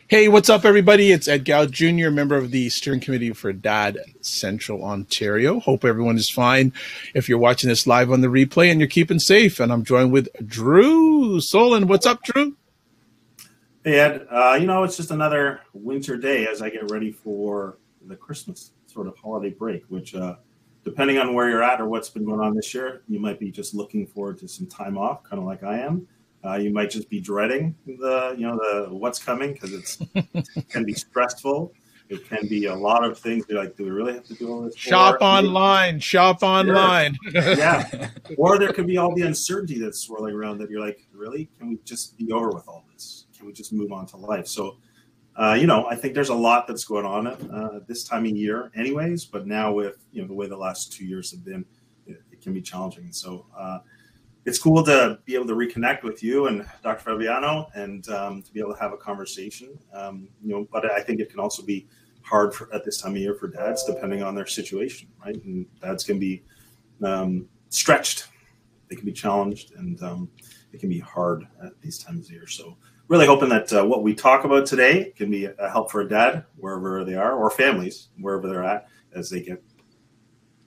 Hey, what's up, everybody? It's Ed Gow Jr., member of the steering committee for Dad Central Ontario. Hope everyone is fine if you're watching this live on the replay and you're keeping safe. And I'm joined with Drew Solon. What's up, Drew? Hey, Ed. It's just another winter day as I get ready for the Christmas sort of holiday break, which, depending on where you're at or what's been going on this year, you might be just looking forward to some time off, kind of like I am. You might just be dreading the what's coming because it can be stressful. It can be a lot of things. You're like, do we really have to do all this? Shop online. Yeah. Or there could be all the uncertainty that's swirling around that you're like, really? Can we just be over with all this? Can we just move on to life? So, I think there's a lot that's going on this time of year anyways, but now with, the way the last 2 years have been, it can be challenging. So, it's cool to be able to reconnect with you and Dr. Fabiano and to be able to have a conversation. But I think it can also be hard at this time of year for dads, depending on their situation, right? And dads can be stretched, they can be challenged, and it can be hard at these times of year. So really hoping that what we talk about today can be a help for a dad wherever they are, or families wherever they're at as they get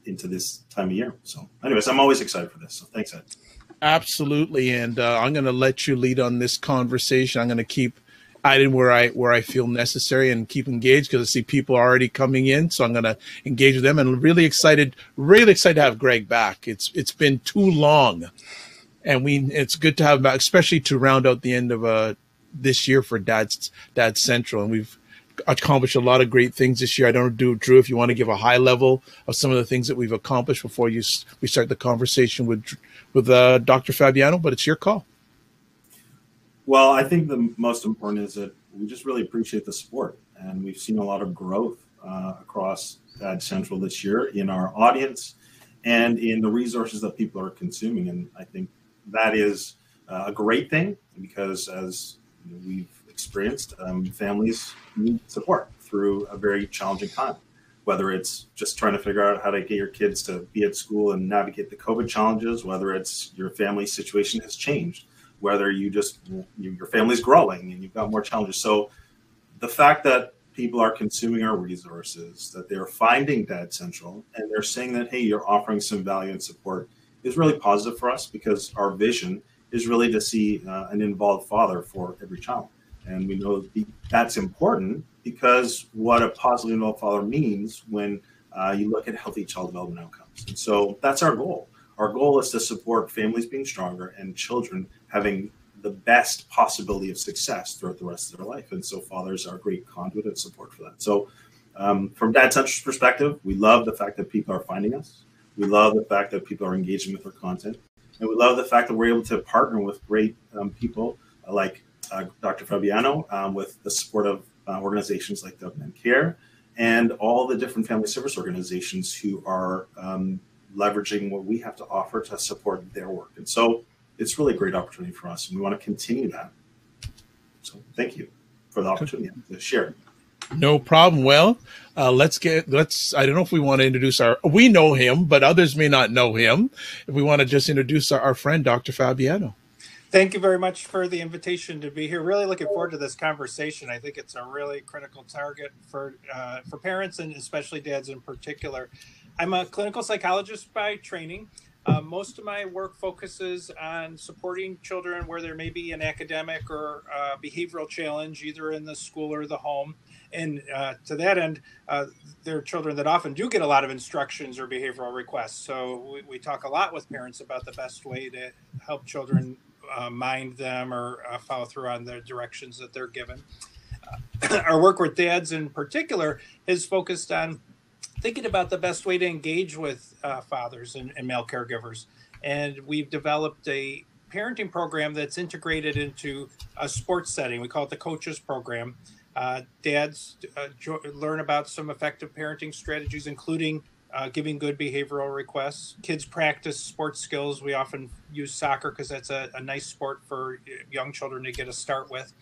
into this time of year. So anyways, I'm always excited for this. So thanks, Ed. Absolutely. And I'm going to let you lead on this conversation. I'm going to keep adding where I feel necessary and keep engaged because I see people already coming in. So I'm going to engage with them and really excited to have Greg back. It's been too long. And it's good to have him back, especially to round out the end of this year for Dad Central. And we've accomplished a lot of great things this year. I don't know, Drew, if you want to give a high level of some of the things that we've accomplished before we start the conversation with Dr. Fabiano, but it's your call. Well, I think the most important is that we just really appreciate the support, and we've seen a lot of growth across Dad Central this year in our audience and in the resources that people are consuming. And I think that is a great thing because, as we've experienced, families need support through a very challenging time, whether it's just trying to figure out how to get your kids to be at school and navigate the COVID challenges, whether it's your family situation has changed, whether your family's growing and you've got more challenges. So the fact that people are consuming our resources, that they're finding Dad Central, and they're saying that, hey, you're offering some value and support is really positive for us because our vision is really to see an involved father for every child. And we know that's important because what a positively involved father means when you look at healthy child development outcomes. And so that's our goal. Our goal is to support families being stronger and children having the best possibility of success throughout the rest of their life. And so fathers are a great conduit of support for that. So from Dad Central's perspective, we love the fact that people are finding us. We love the fact that people are engaging with our content. And we love the fact that we're able to partner with great people like Dr. Fabiano with the support of organizations like Dublin Care and all the different family service organizations who are leveraging what we have to offer to support their work. And so it's really a great opportunity for us, and we want to continue that. So thank you for the opportunity to share. No problem. Well, I don't know if we want to introduce we know him, but others may not know him. If we want to just introduce our friend, Dr. Fabiano. Thank you very much for the invitation to be here. Really looking forward to this conversation. I think it's a really critical target for parents and especially dads in particular. I'm a clinical psychologist by training. Most of my work focuses on supporting children where there may be an academic or behavioral challenge, either in the school or the home. And to that end, there are children that often do get a lot of instructions or behavioral requests. So we talk a lot with parents about the best way to help children mind them or follow through on the directions that they're given. Our work with dads in particular is focused on thinking about the best way to engage with fathers and male caregivers. And we've developed a parenting program that's integrated into a sports setting. We call it the Coaches Program. Dads learn about some effective parenting strategies, including giving good behavioral requests. Kids practice sports skills. We often use soccer because that's a nice sport for young children to get a start with.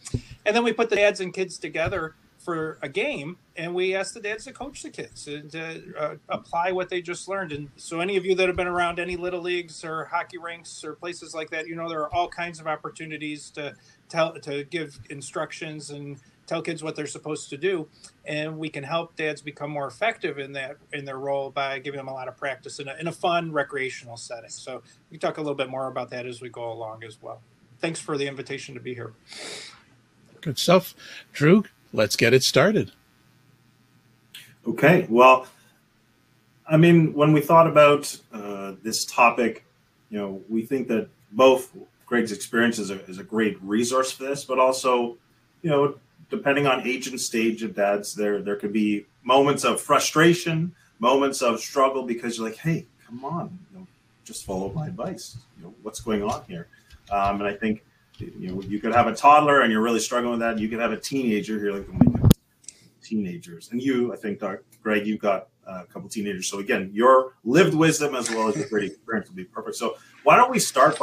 And then we put the dads and kids together for a game, and we ask the dads to coach the kids and to apply what they just learned. And so any of you that have been around any little leagues or hockey rinks or places like that, there are all kinds of opportunities to give instructions and tell kids what they're supposed to do, and we can help dads become more effective in their role by giving them a lot of practice in a fun recreational setting. So we talk a little bit more about that as we go along as well. Thanks for the invitation to be here. Good stuff. Drew, let's get it started. Okay. Well, I mean, when we thought about this topic, we think that both Greg's experience is a great resource for this, but also, depending on age and stage of dads, there could be moments of frustration, moments of struggle, because you're like, hey, come on, just follow my advice. What's going on here? And I think, you could have a toddler and you're really struggling with that. You could have a teenager who you're like, oh my goodness, teenagers. And you, I think, Greg, you've got a couple teenagers. So again, your lived wisdom as well as your great experience will be perfect. So why don't we start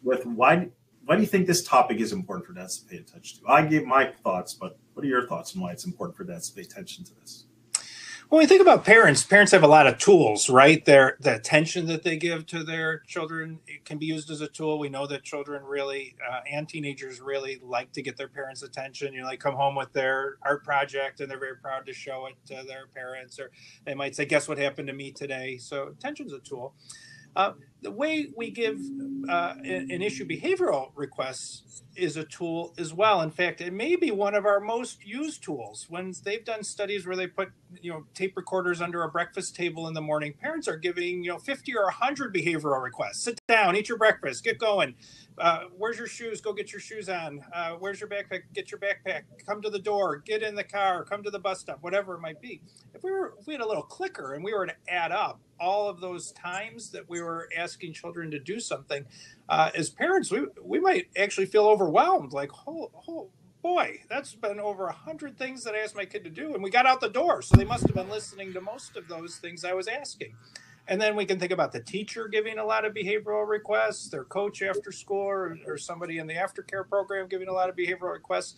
with why do you think this topic is important for dads to pay attention to? I gave my thoughts, but what are your thoughts on why it's important for dads to pay attention to this? When we think about parents have a lot of tools, right? The attention that they give to their children, it can be used as a tool. We know that children really and teenagers really like to get their parents' attention. They come home with their art project and they're very proud to show it to their parents, or they might say, guess what happened to me today? So attention's a tool. The way we give and issue behavioral requests is a tool as well. In fact, it may be one of our most used tools. When they've done studies where they put tape recorders under a breakfast table in the morning, parents are giving 50 or 100 behavioral requests. Sit down, eat your breakfast, get going. Where's your shoes? Go get your shoes on. Where's your backpack? Get your backpack. Come to the door. Get in the car. Come to the bus stop. Whatever it might be. If we had a little clicker and we were to add up all of those times that we were asking children to do something, as parents, we might actually feel overwhelmed. Like, oh boy, that's been over 100 things that I asked my kid to do, and we got out the door. So they must have been listening to most of those things I was asking. And then we can think about the teacher giving a lot of behavioral requests, their coach after school, or somebody in the aftercare program giving a lot of behavioral requests.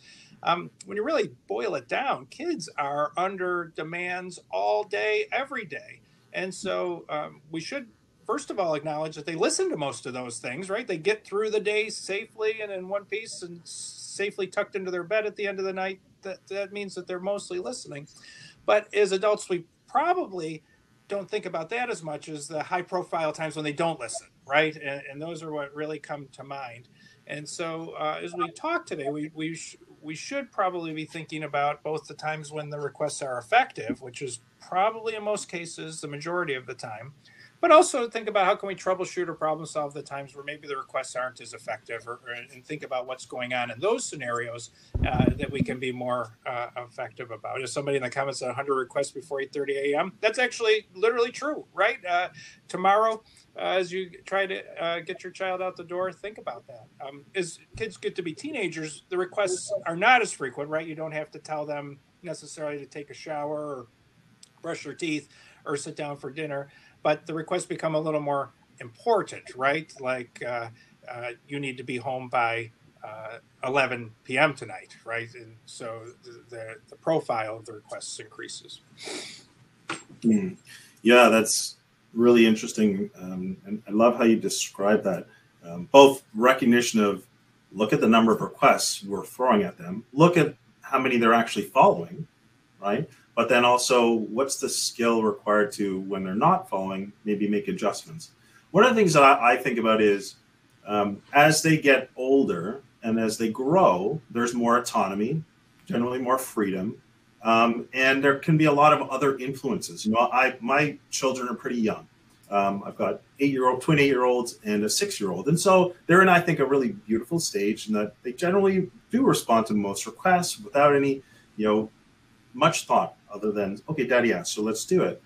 When you really boil it down, kids are under demands all day, every day. And so we should, first of all, acknowledge that they listen to most of those things, right? They get through the day safely and in one piece and safely tucked into their bed at the end of the night. That means that they're mostly listening. But as adults, we probably don't think about that as much as the high profile times when they don't listen, right? And those are what really come to mind. And so as we talk today, we should probably be thinking about both the times when the requests are effective, which is probably in most cases the majority of the time, but also think about how can we troubleshoot or problem solve the times where maybe the requests aren't as effective, and think about what's going on in those scenarios that we can be more effective about. If somebody in the comments said 100 requests before 8:30 a.m., that's actually literally true, right? Tomorrow, as you try to get your child out the door, think about that. As kids get to be teenagers, the requests are not as frequent, right? You don't have to tell them necessarily to take a shower or brush their teeth or sit down for dinner, but the requests become a little more important, right? Like you need to be home by 11 p.m. tonight, right? And so the profile of the requests increases. Yeah, that's really interesting. And I love how you describe that. Both recognition of, look at the number of requests we're throwing at them, look at how many they're actually following, right? But then also, what's the skill required to, when they're not following, maybe make adjustments? One of the things that I think about is as they get older and as they grow, there's more autonomy, generally more freedom, and there can be a lot of other influences. My children are pretty young. I've got twin 8-year-olds and a 6-year-old. And so they're in, I think, a really beautiful stage in that they generally do respond to most requests without any, much thought other than, okay, daddy asked, so let's do it.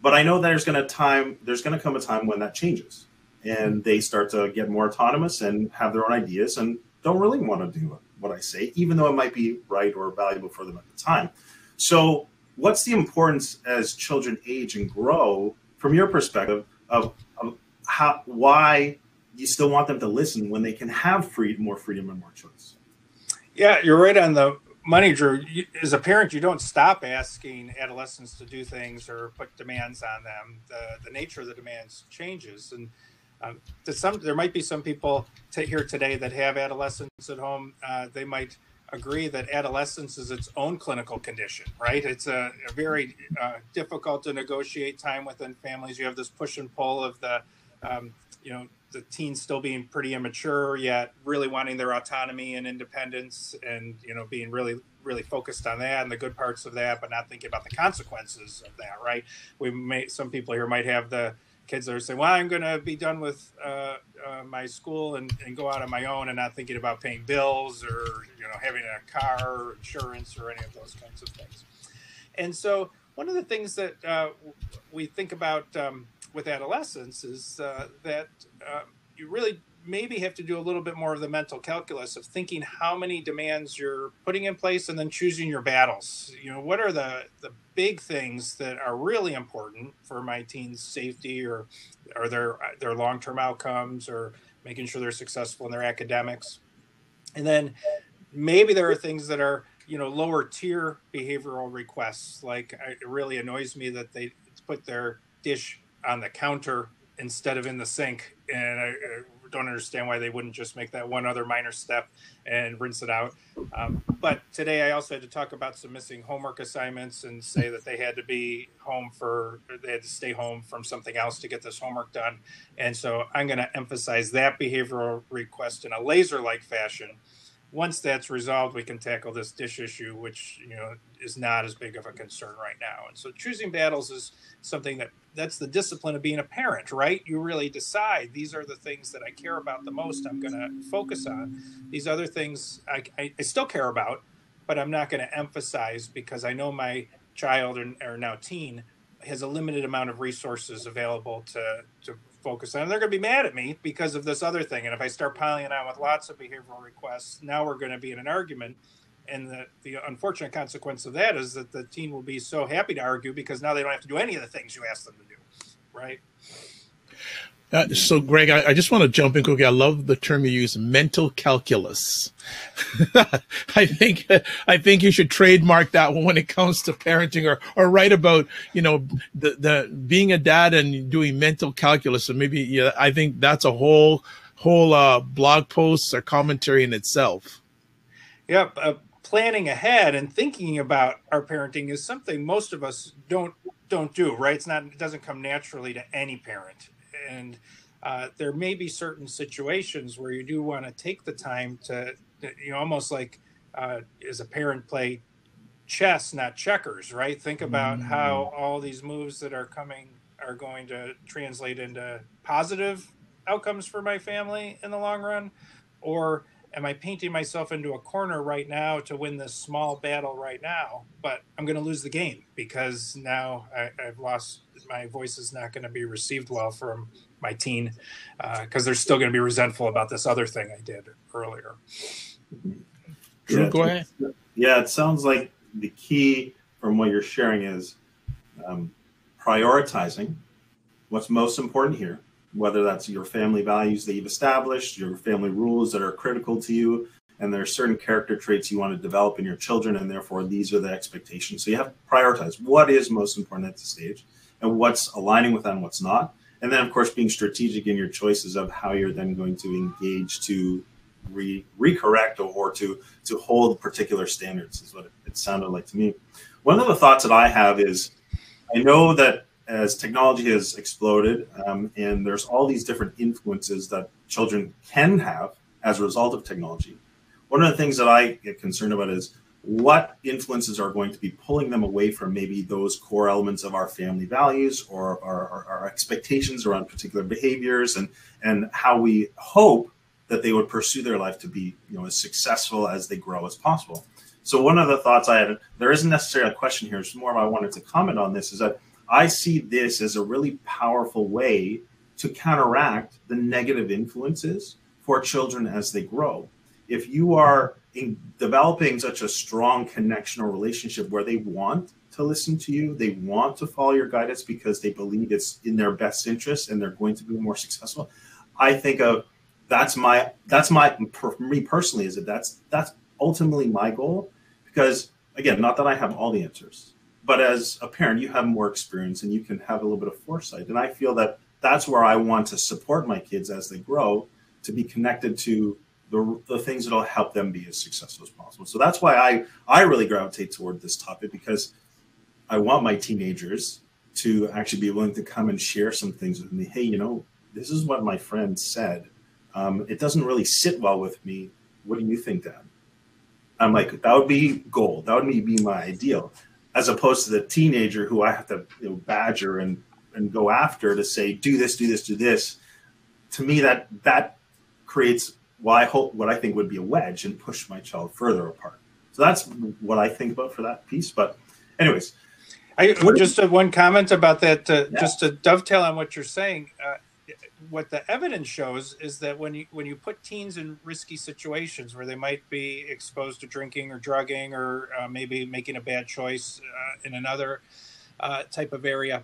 But I know there's going to come a time when that changes and they start to get more autonomous and have their own ideas and don't really want to do what I say, even though it might be right or valuable for them at the time. So what's the as children age and grow, from your perspective, of why you still want them to listen when they can have more freedom and more choice? Yeah, you're right on the money, Drew. As a parent, you don't stop asking adolescents to do things or put demands on them. The nature of the demands changes, and there might be some people here today that have adolescents at home. They might agree that adolescence is its own clinical condition, right? It's a very difficult to negotiate time within families. You have this push and pull of the, the teens still being pretty immature, yet really wanting their autonomy and independence, and being really, really focused on that and the good parts of that, but not thinking about the consequences of that, right? Some people here might have the kids that are saying, well, I'm going to be done with my school and go out on my own, and not thinking about paying bills or having a car or insurance or any of those kinds of things. And so one of the things that we think about with adolescence is that you really maybe have to do a little bit more of the mental calculus of thinking how many demands you're putting in place and then choosing your battles. What are the big things that are really important for my teens' safety or their long-term outcomes, or making sure they're successful in their academics. And then maybe there are things that are, lower tier behavioral requests. Like, it really annoys me that they put their dish on the counter instead of in the sink. And I don't understand why they wouldn't just make that one other minor step and rinse it out. But today I also had to talk about some missing homework assignments and say that they had to stay home from something else to get this homework done. And so I'm going to emphasize that behavioral request in a laser-like fashion. Once that's resolved, we can tackle this dish issue, which is not as big of a concern right now. And so choosing battles is something that's the discipline of being a parent, right? You really decide, these are the things that I care about the most, I'm going to focus on. These other things I still care about, but I'm not going to emphasize, because I know my child or now teen has a limited amount of resources available to focus on. And they're going to be mad at me because of this other thing. And if I start piling on with lots of behavioral requests, now we're going to be in an argument. And the unfortunate consequence of that is that the teen will be so happy to argue, because now they don't have to do any of the things you ask them to do, right? So, Greg, I just want to jump in quickly. I love the term you use, mental calculus. I think you should trademark that one when it comes to parenting, or write about, the being a dad and doing mental calculus. And maybe, I think that's a whole blog post or commentary in itself. Yep. Planning ahead and thinking about our parenting is something most of us don't do, right? It doesn't come naturally to any parent. And there may be certain situations where you do want to take the time to, almost like as a parent, play chess, not checkers, right? Think about how all these moves that are coming are going to translate into positive outcomes for my family in the long run. Or am I painting myself into a corner right now to win this small battle right now, but I'm going to lose the game because now I've lost, my voice is not going to be received well from my teen, because they're still going to be resentful about this other thing I did earlier. Drew, go ahead. Yeah, it sounds like the key from what you're sharing is prioritizing what's most important here, whether that's your family values that you've established, your family rules that are critical to you, and there are certain character traits you want to develop in your children, and therefore these are the expectations. So you have to prioritize what is most important at this stage and what's aligning with that and what's not. And then, of course, being strategic in your choices of how you're then going to engage to recorrect or to hold particular standards is what it sounded like to me. One of the thoughts that I have is, I know that as technology has exploded and there's all these different influences that children can have as a result of technology, one of the things that I get concerned about is what influences are going to be pulling them away from maybe those core elements of our family values or our expectations around particular behaviors, and how we hope that they would pursue their life to be as successful as they grow as possible. So one of the thoughts I had, there isn't necessarily a question here, it's more of I wanted to comment on this, is that I see this as a really powerful way to counteract the negative influences for children as they grow. If you are developing such a strong connection or relationship where they want to listen to you, they want to follow your guidance because they believe it's in their best interest and they're going to be more successful, I think that's for me personally, is that that's ultimately my goal. Because again, not that I have all the answers, but as a parent, you have more experience and you can have a little bit of foresight. And I feel that that's where I want to support my kids as they grow, to be connected to the things that'll help them be as successful as possible. So that's why I really gravitate toward this topic, because I want my teenagers to actually be willing to come and share some things with me. Hey, you know, this is what my friend said. It doesn't really sit well with me. What do you think, Dad? I'm like, that would be gold. That would be my ideal, as opposed to the teenager who I have to, you know, badger and go after to say, do this, do this, do this. To me, that creates what I think would be a wedge and push my child further apart. So that's what I think about for that piece. But anyways, just one comment about that, just to dovetail on what you're saying. What the evidence shows is that when you put teens in risky situations where they might be exposed to drinking or drugging or maybe making a bad choice in another type of area,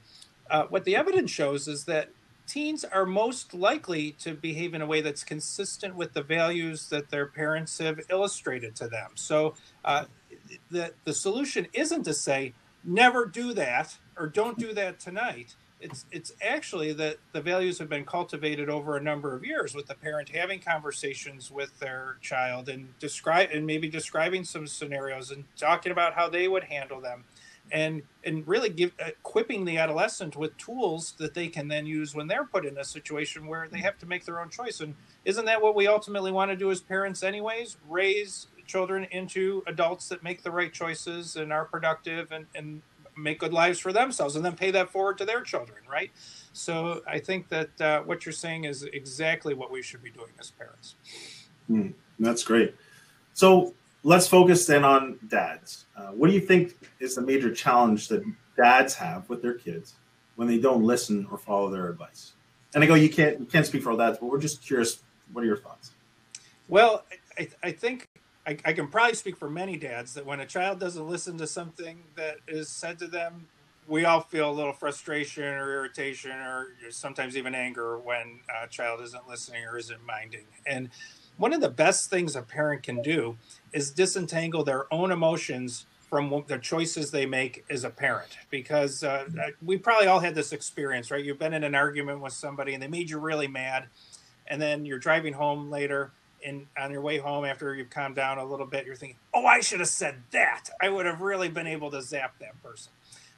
what the evidence shows is that teens are most likely to behave in a way that's consistent with the values that their parents have illustrated to them. So the solution isn't to say, never do that or don't do that tonight. It's actually that the values have been cultivated over a number of years, with the parent having conversations with their child and maybe describing some scenarios and talking about how they would handle them, and really equipping the adolescent with tools that they can then use when they're put in a situation where they have to make their own choice. And isn't that what we ultimately want to do as parents anyways? Raise children into adults that make the right choices and are productive and make good lives for themselves, and then pay that forward to their children, right? So I think that what you're saying is exactly what we should be doing as parents. That's great. So let's focus then on dads. What do you think is the major challenge that dads have with their kids when they don't listen or follow their advice? And I go, you can't speak for all dads, but we're just curious, what are your thoughts? Well, I think I can probably speak for many dads that when a child doesn't listen to something that is said to them, we all feel a little frustration or irritation or sometimes even anger when a child isn't listening or isn't minding. And one of the best things a parent can do is disentangle their own emotions from the choices they make as a parent, because we probably all had this experience, right? You've been in an argument with somebody and they made you really mad, and then you're driving home later, and on your way home after you've calmed down a little bit, you're thinking, oh, I should have said that. I would have really been able to zap that person.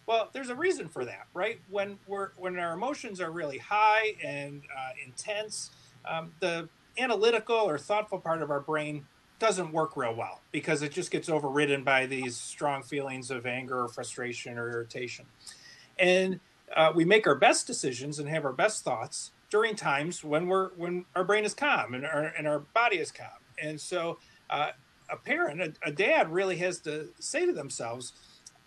Well, there's a reason for that, right? When our emotions are really high and intense, the analytical or thoughtful part of our brain doesn't work real well, because it just gets overridden by these strong feelings of anger or frustration or irritation. And we make our best decisions and have our best thoughts during times when our brain is calm and our body is calm. And so a parent, a dad, really has to say to themselves,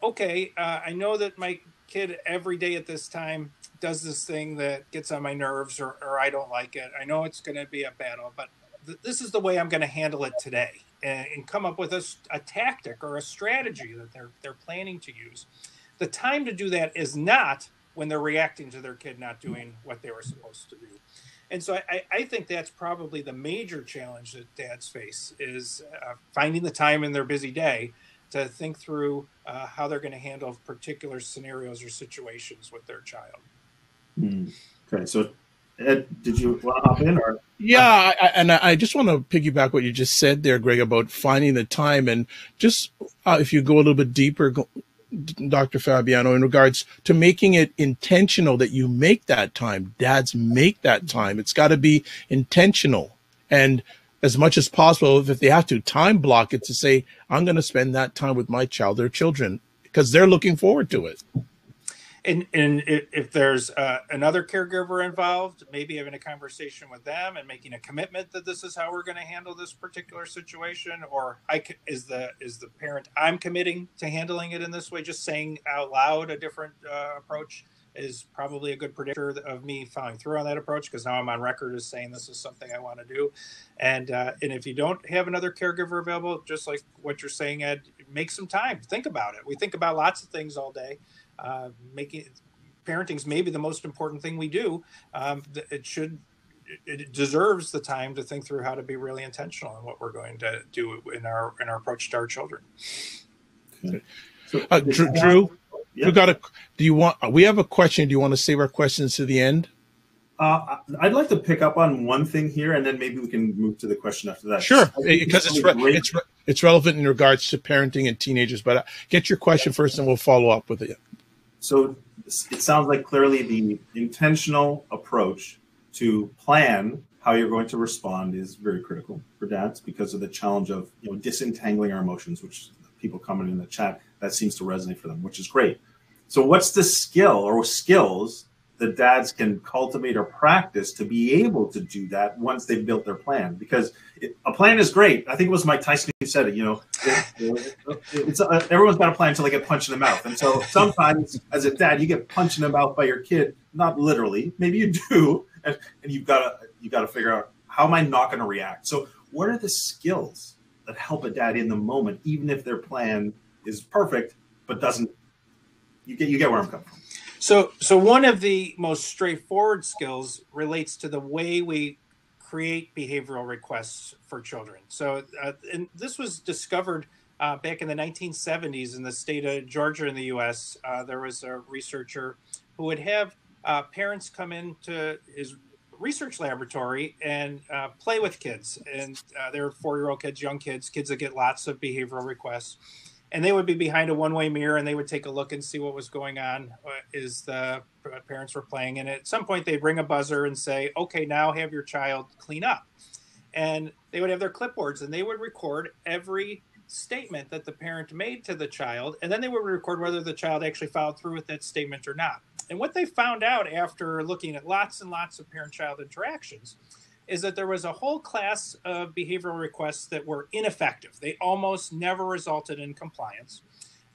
okay, I know that my kid every day at this time does this thing that gets on my nerves, or I don't like it. I know it's going to be a battle, but this is the way I'm going to handle it today, and come up with a tactic or a strategy that they're planning to use. The time to do that is not when they're reacting to their kid not doing what they were supposed to do. And so I think that's probably the major challenge that dads face, is finding the time in their busy day to think through how they're going to handle particular scenarios or situations with their child. Okay, so Ed, did you want to hop in? Or? Yeah, I just want to piggyback what you just said there, Greg, about finding the time, and just if you go a little bit deeper, Dr. Fabiano, in regards to making it intentional that you make that time. Dads, make that time. It's got to be intentional. And as much as possible, if they have to, time block it to say, I'm going to spend that time with my child or children, because they're looking forward to it. And if there's another caregiver involved, maybe having a conversation with them and making a commitment that this is how we're going to handle this particular situation, or is the parent, I'm committing to handling it in this way. Just saying out loud a different approach is probably a good predictor of me following through on that approach, because now I'm on record as saying this is something I want to do. And if you don't have another caregiver available, just like what you're saying, Ed, make some time. Think about it. We think about lots of things all day. Parenting is maybe the most important thing we do. It deserves the time to think through how to be really intentional in what we're going to do in our approach to our children. Okay. Drew, yeah. We have a question. Do you want to save our questions to the end? I'd like to pick up on one thing here, and then maybe we can move to the question after that. Sure, because it's relevant in regards to parenting and teenagers. But get your question first, and we'll follow up with it. So it sounds like clearly the intentional approach to plan how you're going to respond is very critical for dads because of the challenge of disentangling our emotions, which people commenting in the chat, that seems to resonate for them, which is great. So what's the skill or skills that dads can cultivate or practice to be able to do that once they've built their plan? Because a plan is great. I think it was Mike Tyson who said it, everyone's got a plan until they get punched in the mouth. And so sometimes as a dad, you get punched in the mouth by your kid, not literally, maybe you do. And you've got to figure out, how am I not going to react? So what are the skills that help a dad in the moment, even if their plan is perfect, but doesn't, you get where I'm coming from. So one of the most straightforward skills relates to the way we create behavioral requests for children. So and this was discovered back in the 1970s in the state of Georgia in the U.S. There was a researcher who would have parents come into his research laboratory and play with kids. And they were 4-year-old kids, young kids that get lots of behavioral requests. And they would be behind a one-way mirror, and they would take a look and see what was going on as the parents were playing. And at some point, they'd ring a buzzer and say, okay, now have your child clean up. And they would have their clipboards, and they would record every statement that the parent made to the child. And then they would record whether the child actually followed through with that statement or not. And what they found out after looking at lots and lots of parent-child interactions is that there was a whole class of behavioral requests that were ineffective. They almost never resulted in compliance.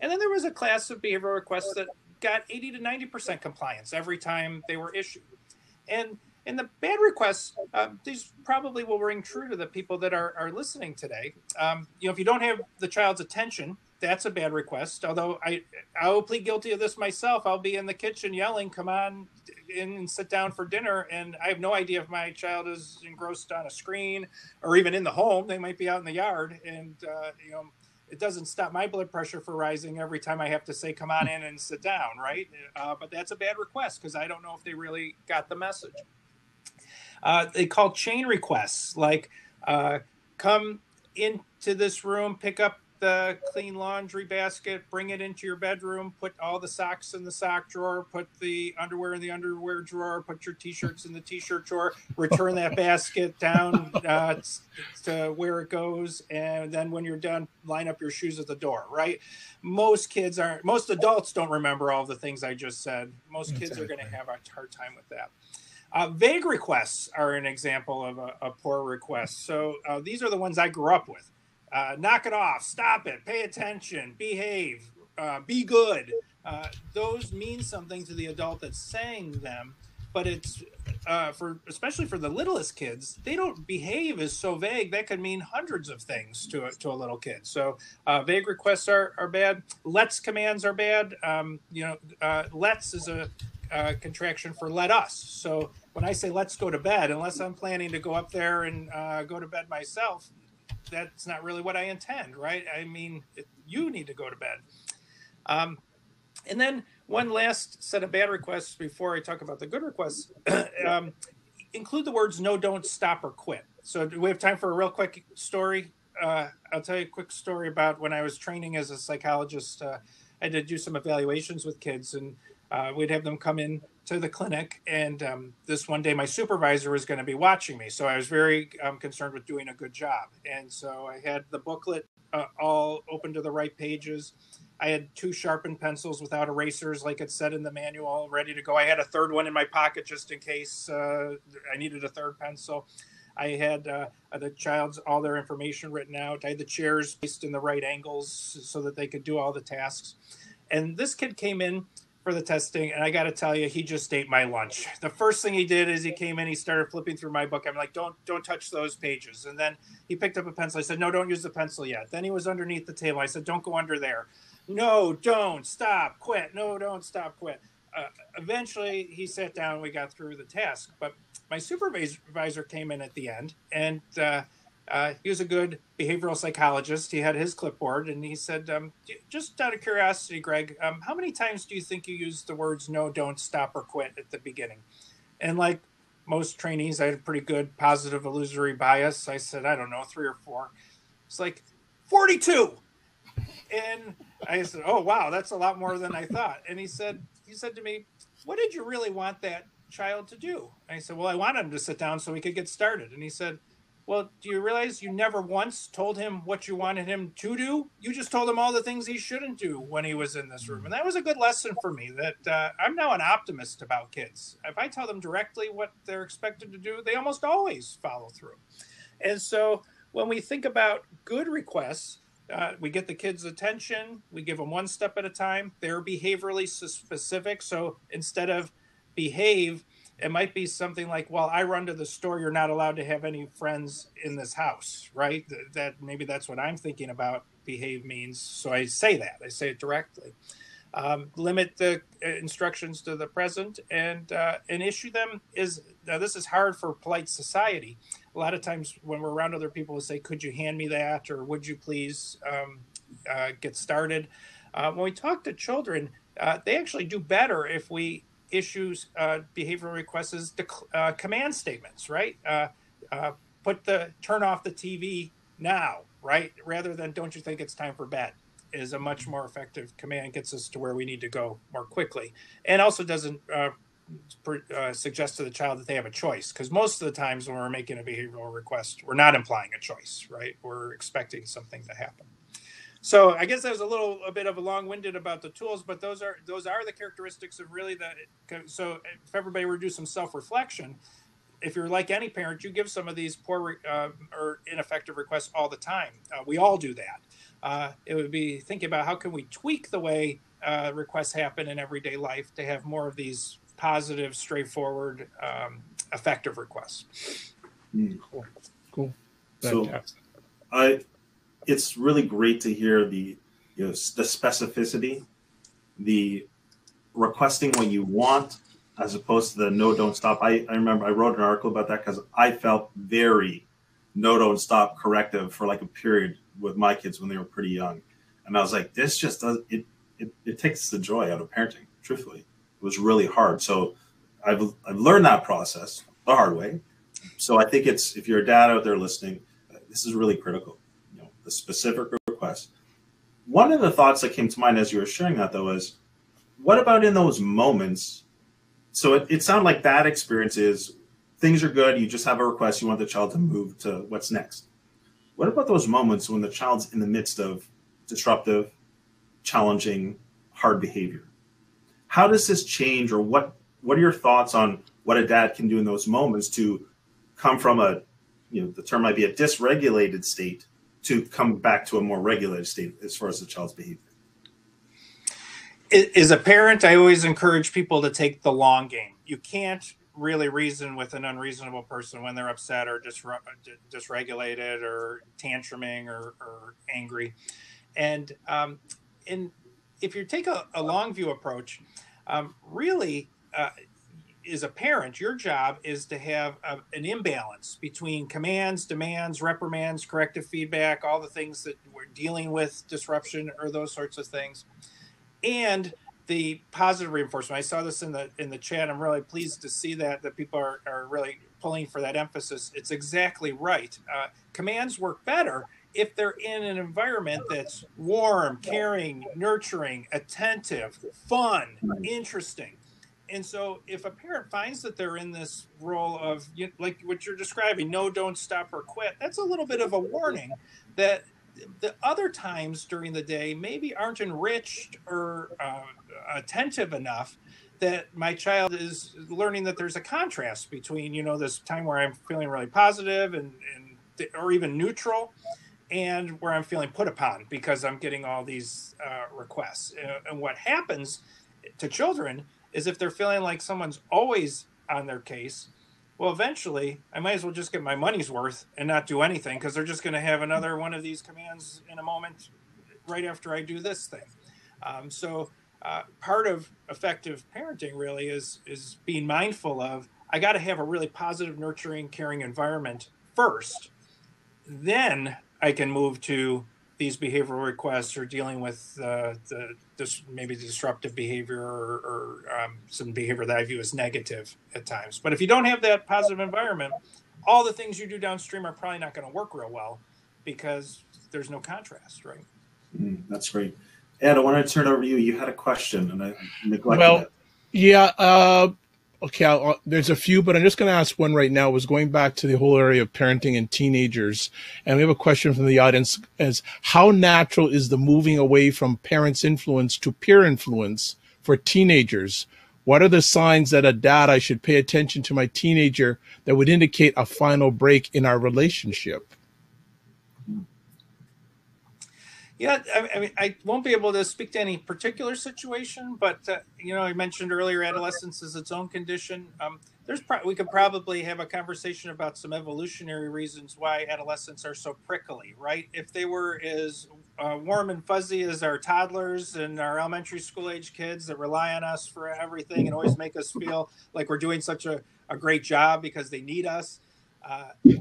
And then there was a class of behavioral requests that got 80 to 90% compliance every time they were issued. And in the bad requests, these probably will ring true to the people that are listening today. If you don't have the child's attention, that's a bad request. Although I will plead guilty of this myself. I'll be in the kitchen yelling, come on in and sit down for dinner. And I have no idea if my child is engrossed on a screen or even in the home. They might be out in the yard. And, it doesn't stop my blood pressure from rising every time I have to say, come on in and sit down, right? But that's a bad request because I don't know if they really got the message. They call chain requests, like come into this room, pick up the clean laundry basket, bring it into your bedroom, put all the socks in the sock drawer, put the underwear in the underwear drawer, put your t-shirts in the t-shirt drawer, return that basket down to where it goes, and then when you're done, line up your shoes at the door, right? Most adults don't remember all the things I just said. Most kids are going to have a hard time with that. Vague requests are an example of a poor request. So these are the ones I grew up with. Knock it off, stop it, pay attention, behave, be good. Those mean something to the adult that's saying them, but it's especially for the littlest kids, they don't behave is so vague. That could mean hundreds of things to a little kid. So vague requests are bad. Let's commands are bad. Let's is a contraction for let us. So when I say let's go to bed, unless I'm planning to go up there and go to bed myself, that's not really what I intend, right? I mean, you need to go to bed. And then one last set of bad requests before I talk about the good requests, include the words no, don't, stop, or quit. So do we have time for a real quick story? I'll tell you a quick story about when I was training as a psychologist. I had to do some evaluations with kids, and we'd have them come in to the clinic. And this one day, my supervisor was going to be watching me. So I was very concerned with doing a good job. And so I had the booklet all open to the right pages. I had 2 sharpened pencils without erasers, like it said in the manual, ready to go. I had a third one in my pocket just in case I needed a third pencil. I had the child's all their information written out. I had the chairs placed in the right angles so that they could do all the tasks. And this kid came in for the testing, and I got to tell you, he just ate my lunch. The first thing he did is he came in, he started flipping through my book. I'm like, don't touch those pages. And then he picked up a pencil. I said, no, don't use the pencil yet. Then he was underneath the table. I said, don't go under there. No, don't, stop, quit. No, don't, stop, quit. Eventually, he sat down. We got through the task. But my supervisor came in at the end, and he was a good behavioral psychologist. He had his clipboard, and he said, just out of curiosity, Greg, how many times do you think you used the words no, don't, stop, or quit at the beginning? And like most trainees, I had a pretty good positive illusory bias. I said, I don't know, 3 or 4. It's like 42. And I said, oh, wow, that's a lot more than I thought. And he said to me, what did you really want that child to do? And I said, well, I wanted him to sit down so we could get started. And he said, well, do you realize you never once told him what you wanted him to do? You just told him all the things he shouldn't do when he was in this room. And that was a good lesson for me, that I'm now an optimist about kids. If I tell them directly what they're expected to do, they almost always follow through. And so when we think about good requests, we get the kids' attention. We give them one step at a time. They're behaviorally specific. So instead of behave, it might be something like, well, I run to the store. You're not allowed to have any friends in this house, right? That maybe that's what I'm thinking about behave means. So I say that. I say it directly. Limit the instructions to the present and issue them now this is hard for polite society. A lot of times when we're around other people, we'll say, could you hand me that? Or would you please get started? When we talk to children, they actually do better if we issue behavioral requests as command statements, right? Turn off the TV now, right? Rather than don't you think it's time for bed, is a much more effective command, gets us to where we need to go more quickly. And also doesn't suggest to the child that they have a choice, because most of the times when we're making a behavioral request, we're not implying a choice, right? We're expecting something to happen. So I guess that was a bit of a long-winded about the tools, but those are the characteristics of really so if everybody were to do some self-reflection, if you're like any parent, you give some of these poor or ineffective requests all the time. We all do that. It would be thinking about how can we tweak the way requests happen in everyday life to have more of these positive, straightforward, effective requests. Cool. Fantastic. So it's really great to hear the specificity, the requesting what you want, as opposed to the no, don't stop. I remember I wrote an article about that because I felt very no, don't stop corrective for like a period with my kids when they were pretty young. And I was like, this just does it takes the joy out of parenting, truthfully. It was really hard. So I've learned that process the hard way. So I think if you're a dad out there listening, this is really critical, the specific request. One of the thoughts that came to mind as you were sharing that, though, is what about in those moments? So it sounded like that experience is things are good. You just have a request. You want the child to move to what's next. What about those moments when the child's in the midst of disruptive, challenging, hard behavior? How does this change, or what are your thoughts on what a dad can do in those moments to come from the term might be a dysregulated state to come back to a more regulated state as far as the child's behavior? As a parent, I always encourage people to take the long game. You can't really reason with an unreasonable person when they're upset or dysregulated or tantruming or angry. And if you take a long view approach, really, as a parent, your job is to have an imbalance between commands, demands, reprimands, corrective feedback, all the things that we're dealing with, disruption or those sorts of things, and the positive reinforcement. I saw this in the chat. I'm really pleased to see that people are really pulling for that emphasis. It's exactly right. Commands work better if they're in an environment that's warm, caring, nurturing, attentive, fun, interesting. And so if a parent finds that they're in this role of, like what you're describing, no, don't stop or quit, that's a little bit of a warning that the other times during the day maybe aren't enriched or attentive enough that my child is learning that there's a contrast between, this time where I'm feeling really positive or even neutral, and where I'm feeling put upon because I'm getting all these requests. And what happens to children is if they're feeling like someone's always on their case, well, eventually I might as well just get my money's worth and not do anything, because they're just going to have another one of these commands in a moment right after I do this thing. So part of effective parenting really is being mindful of, I got to have a really positive, nurturing, caring environment first. Then I can move to these behavioral requests or dealing with maybe disruptive behavior or some behavior that I view as negative at times. But if you don't have that positive environment, all the things you do downstream are probably not going to work real well because there's no contrast, right? That's great. Ed, I want to turn it over to you. You had a question, and I neglected Well, it. yeah. Okay, there's a few, but I'm just going to ask one right now. Was going back to the whole area of parenting and teenagers, and we have a question from the audience: as how natural is the moving away from parents' influence to peer influence for teenagers? What are the signs that a dad I should pay attention to my teenager that would indicate a final break in our relationship? Yeah, I mean, I won't be able to speak to any particular situation, but I mentioned earlier, adolescence is its own condition. We could probably have a conversation about some evolutionary reasons why adolescents are so prickly, right? If they were as warm and fuzzy as our toddlers and our elementary school age kids that rely on us for everything and always make us feel like we're doing such a great job because they need us,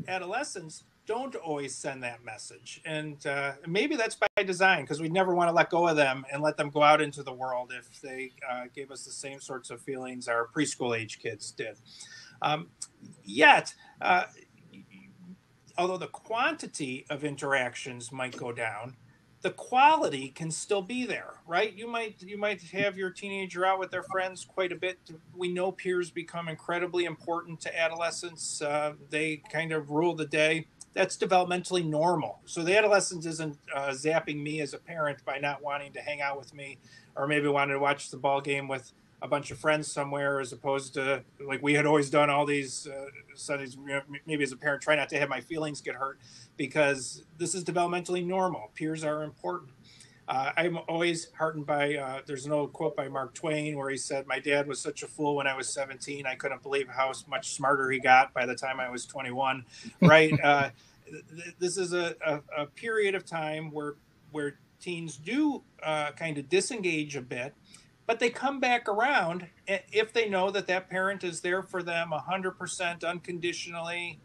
adolescents don't always send that message. And maybe that's by design because we never want to let go of them and let them go out into the world if they gave us the same sorts of feelings our preschool age kids did. Yet, although the quantity of interactions might go down, the quality can still be there, right? You might have your teenager out with their friends quite a bit. We know peers become incredibly important to adolescents. They kind of rule the day. That's developmentally normal. So the adolescent isn't zapping me as a parent by not wanting to hang out with me, or maybe wanting to watch the ball game with a bunch of friends somewhere, as opposed to like we had always done all these Sundays. Maybe as a parent, try not to have my feelings get hurt because this is developmentally normal. Peers are important. I'm always heartened by, there's an old quote by Mark Twain where he said, "My dad was such a fool when I was 17. I couldn't believe how much smarter he got by the time I was 21." Right? This is a period of time where teens do kind of disengage a bit, but they come back around if they know that parent is there for them 100% unconditionally,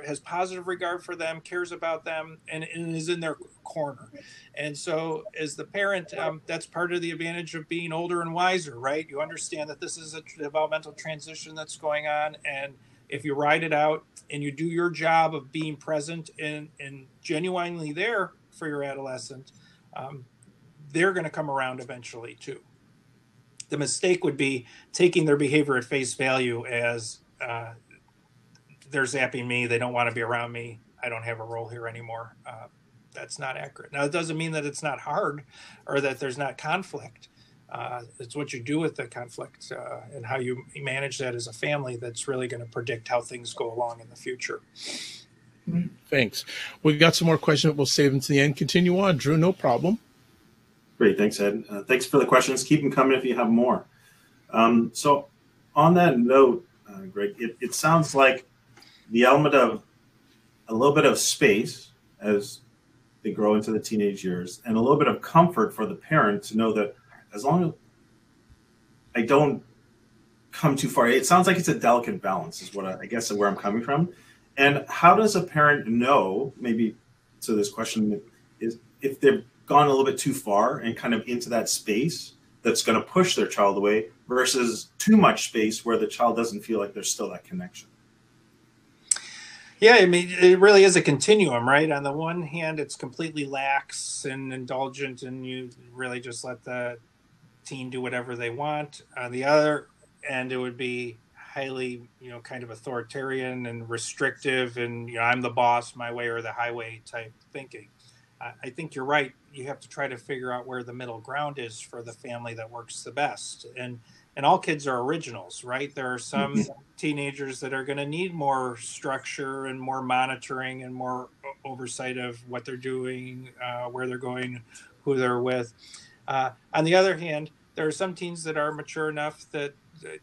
has positive regard for them, cares about them, and is in their corner. And so as the parent, that's part of the advantage of being older and wiser, right? You understand that this is a developmental transition that's going on, and if you ride it out and you do your job of being present and genuinely there for your adolescent, they're going to come around eventually too. The mistake would be taking their behavior at face value as they're zapping me, they don't want to be around me, I don't have a role here anymore. That's not accurate. Now, it doesn't mean that it's not hard or that there's not conflict. It's what you do with the conflict and how you manage that as a family that's really going to predict how things go along in the future. Thanks. We got some more questions. We'll save them to the end. Continue on, Drew. No problem. Great. Thanks, Ed. Thanks for the questions. Keep them coming if you have more. So on that note, Greg, it sounds like the element of a little bit of space as they grow into the teenage years and a little bit of comfort for the parent to know that as long as I don't come too far, it sounds like it's a delicate balance is what I guess where I'm coming from. And how does a parent know, maybe, so this question is if they've gone a little bit too far and kind of into that space that's going to push their child away versus too much space where the child doesn't feel like there's still that connection? Yeah, I mean, it really is a continuum, right? On the one hand, it's completely lax and indulgent, and you really just let the teen do whatever they want. On the other end, it would be highly, kind of authoritarian and restrictive, and I'm the boss, my way or the highway type thinking. I think you're right. You have to try to figure out where the middle ground is for the family that works the best. And all kids are originals, right? There are some teenagers that are going to need more structure and more monitoring and more oversight of what they're doing, where they're going, who they're with. On the other hand, there are some teens that are mature enough that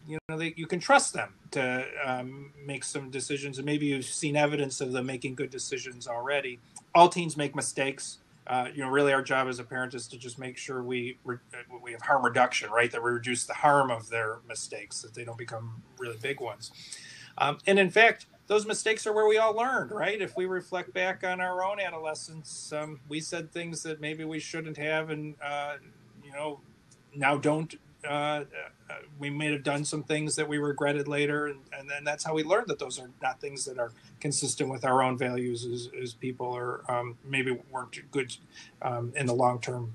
you can trust them to make some decisions, and maybe you've seen evidence of them making good decisions already. All teens make mistakes. Really our job as a parent is to just make sure we have harm reduction, right? That we reduce the harm of their mistakes, that they don't become really big ones. And in fact, those mistakes are where we all learned, right? If we reflect back on our own adolescence, we said things that maybe we shouldn't have, and now don't. We may have done some things that we regretted later, and then that's how we learned that those are not things that are consistent with our own values as people, or maybe weren't good in the long term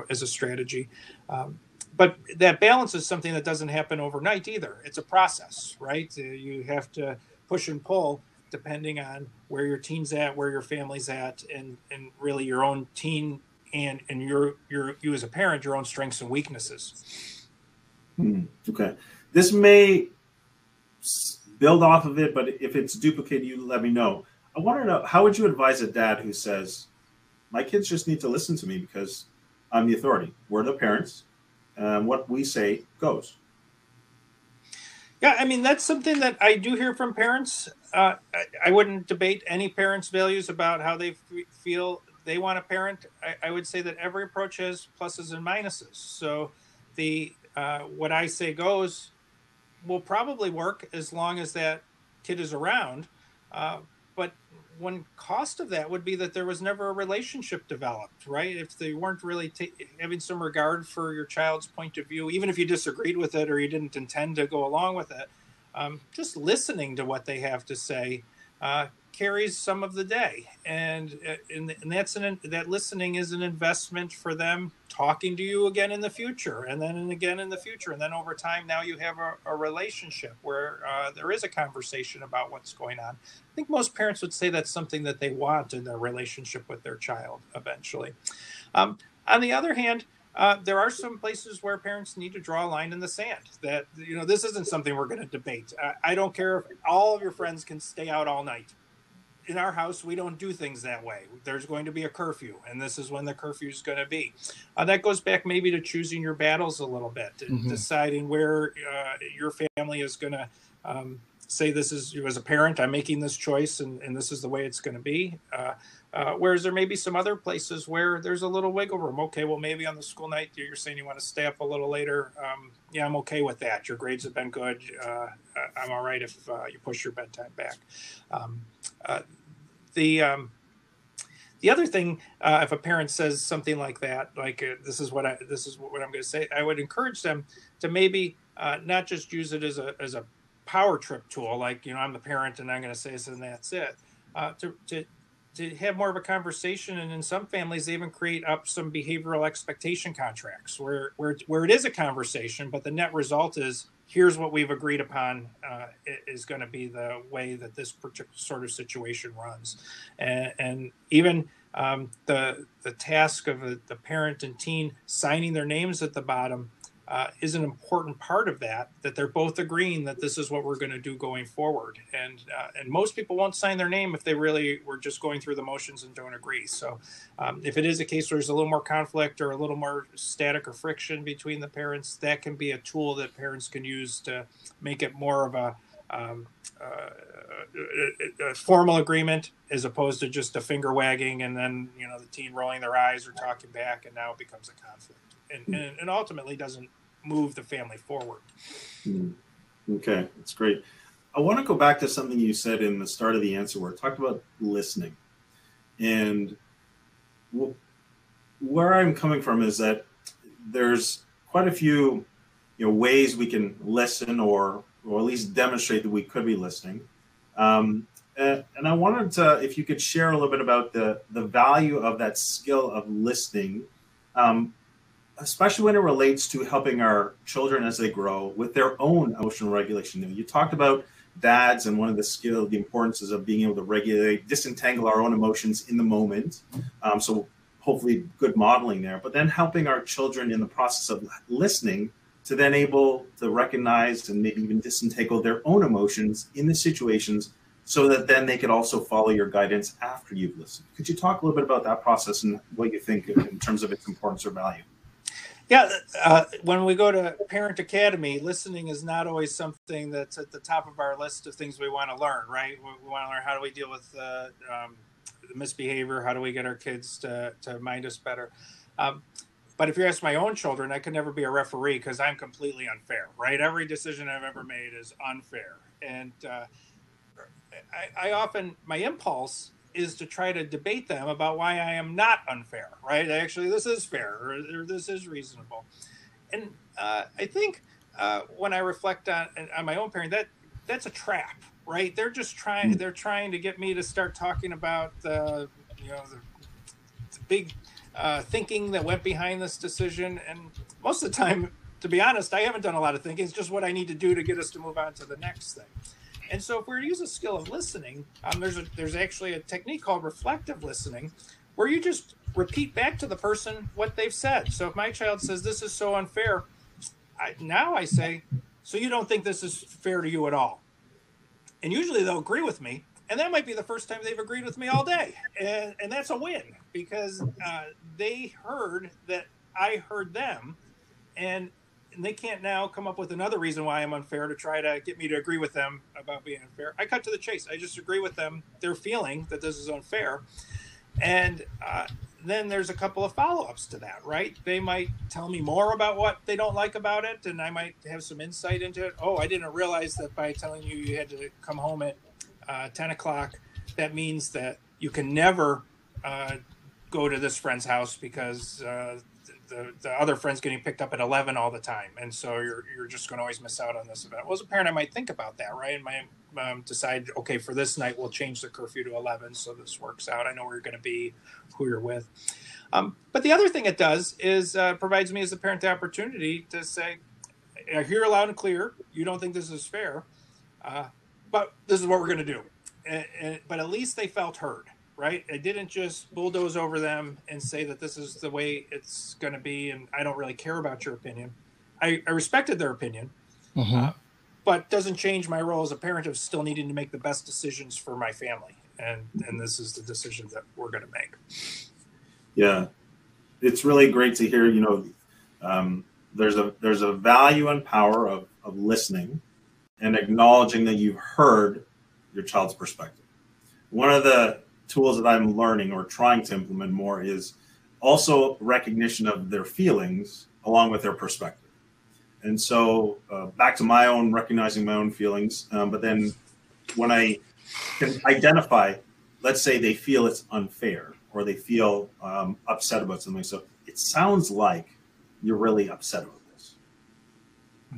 as a strategy. But that balance is something that doesn't happen overnight either. It's a process, right? You have to push and pull depending on where your teen's at, where your family's at, and really your own teen and you as a parent, your own strengths and weaknesses. Okay. This may build off of it, but if it's duplicated, you let me know. I want to know, how would you advise a dad who says, my kids just need to listen to me because I'm the authority. We're the parents. What we say goes. Yeah, I mean, that's something that I do hear from parents. I wouldn't debate any parents' values about how they feel they want to parent. I would say that every approach has pluses and minuses. So what I say goes will probably work as long as that kid is around. But one cost of that would be that there was never a relationship developed, right? If they weren't really having some regard for your child's point of view, even if you disagreed with it or you didn't intend to go along with it, just listening to what they have to say carries some of the day, and that listening is an investment for them talking to you again in the future, and again in the future, and then over time, now you have a relationship where there is a conversation about what's going on. I think most parents would say that's something that they want in their relationship with their child eventually. On the other hand, there are some places where parents need to draw a line in the sand. That this isn't something we're going to debate. I don't care if all of your friends can stay out all night. In our house, we don't do things that way. There's going to be a curfew, and this is when the curfew is going to be. That goes back maybe to choosing your battles a little bit, and deciding where your family is going to say, this is, as a parent, I'm making this choice, and this is the way it's going to be. Whereas there may be some other places where there's a little wiggle room. Okay, well, maybe on the school night, you're saying you want to stay up a little later. Yeah, I'm okay with that. Your grades have been good. I'm all right if you push your bedtime back. The other thing, if a parent says something like that, like this is what I'm going to say, I would encourage them to maybe not just use it as a power trip tool, like I'm the parent and I'm going to say this and that's it. To have more of a conversation, and in some families, they even create up some behavioral expectation contracts where it is a conversation, but the net result is, here's what we've agreed upon is going to be the way that this particular sort of situation runs, and even the task of the parent and teen signing their names at the bottom is an important part of that they're both agreeing that this is what we're going to do going forward. And most people won't sign their name if they really were just going through the motions and don't agree. So if it is a case where there's a little more conflict or a little more static or friction between the parents, that can be a tool that parents can use to make it more of a formal agreement, as opposed to just a finger wagging and then the teen rolling their eyes or talking back, and now it becomes a conflict and ultimately doesn't move the family forward. Okay, that's great. I want to go back to something you said in the start of the answer where it talked about listening, and where I'm coming from is that there's quite a few ways we can listen or at least demonstrate that we could be listening. And I wanted to, if you could share a little bit about the value of that skill of listening, especially when it relates to helping our children as they grow with their own emotional regulation. You talked about dads and one of the importance of being able to disentangle our own emotions in the moment. So hopefully good modeling there, but then helping our children in the process of listening to then able to recognize and maybe even disentangle their own emotions in the situations, so that then they could also follow your guidance after you've listened. Could you talk a little bit about that process and what you think in terms of its importance or value? Yeah, when we go to Parent Academy, listening is not always something that's at the top of our list of things we want to learn, right? We want to learn, how do we deal with the misbehavior? How do we get our kids to mind us better? But if you ask my own children, I could never be a referee because I'm completely unfair, right? Every decision I've ever made is unfair. And I often, my impulse is to try to debate them about why I am not unfair, right? Actually, this is fair, or this is reasonable. And I think when I reflect on my own parenting, that's a trap, right? They're just trying. They're trying to get me to start talking about the big thinking that went behind this decision. And most of the time, to be honest, I haven't done a lot of thinking. It's just what I need to do to get us to move on to the next thing. And so, if we're to use a skill of listening, there's actually a technique called reflective listening, where you just repeat back to the person what they've said. So if my child says, "This is so unfair," now I say, "So you don't think this is fair to you at all?" And usually they'll agree with me, and that might be the first time they've agreed with me all day, and that's a win, because they heard that I heard them, and they can't now come up with another reason why I'm unfair to try to get me to agree with them about being unfair. I cut to the chase. I just agree with them. They're feeling that this is unfair. And then there's a couple of follow-ups to that, right? They might tell me more about what they don't like about it, and I might have some insight into it. Oh, I didn't realize that by telling you had to come home at 10 o'clock, that means that you can never go to this friend's house because the other friend's getting picked up at 11 all the time, and so you're just going to always miss out on this event. Well, as a parent, I might think about that, right? And might decide, okay, for this night we'll change the curfew to 11, so this works out. I know where you're going to be, who you're with. But the other thing it does is provides me as a parent the opportunity to say, I hear loud and clear, you don't think this is fair, but this is what we're going to do. But at least they felt heard. Right? I didn't just bulldoze over them and say that this is the way it's going to be, and I don't really care about your opinion. I respected their opinion, but doesn't change my role as a parent of still needing to make the best decisions for my family, and this is the decision that we're going to make. Yeah, it's really great to hear. There's a value and power of listening and acknowledging that you've heard your child's perspective. One of the tools that I'm learning or trying to implement more is also recognition of their feelings along with their perspective. And so back to my own recognizing my own feelings, but then when I can identify, let's say they feel it's unfair or they feel upset about something. So it sounds like you're really upset about this.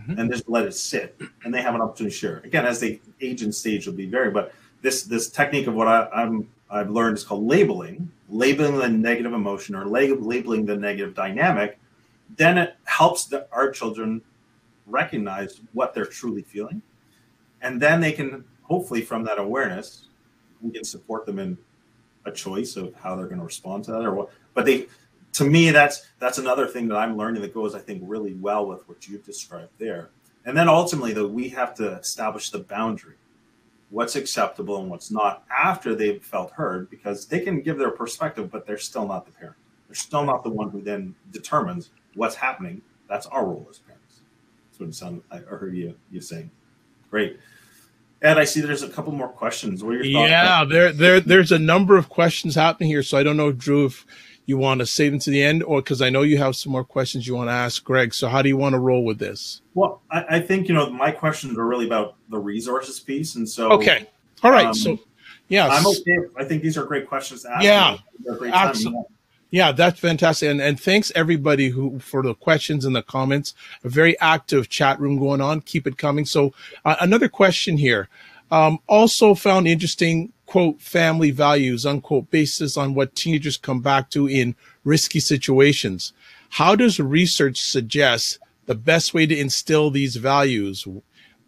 And just let it sit, and they have an opportunity to share. Again, as they age and stage will be varied, but this technique of what I've learned is called labeling the negative emotion or labeling the negative dynamic. Then it helps our children recognize what they're truly feeling. And then they can, hopefully from that awareness, we can support them in a choice of how they're going to respond to that or what. But to me, that's another thing that I'm learning that goes, I think, really well with what you've described there. And then ultimately, though, we have to establish the boundary. What's acceptable and what's not after they've felt heard, because they can give their perspective, but they're still not the parent. They're still not the one who then determines what's happening. That's our role as parents. That's what I heard you saying. Great. Ed, I see there's a couple more questions. What are your thoughts? Yeah, there's a number of questions happening here. So I don't know, Drew, if you want to save them to the end, or because I know you have some more questions you want to ask Greg. So how do you want to roll with this? Well, I think, my questions are really about the resources piece. And so. Okay. All right. So, yeah. I'm okay. I think these are great questions to ask. Yeah. Absolutely. Yeah, that's fantastic. And thanks everybody for the questions and the comments. A very active chat room going on. Keep it coming. So another question here. Also found interesting, quote, family values, unquote, basis on what teenagers come back to in risky situations. How does research suggest the best way to instill these values?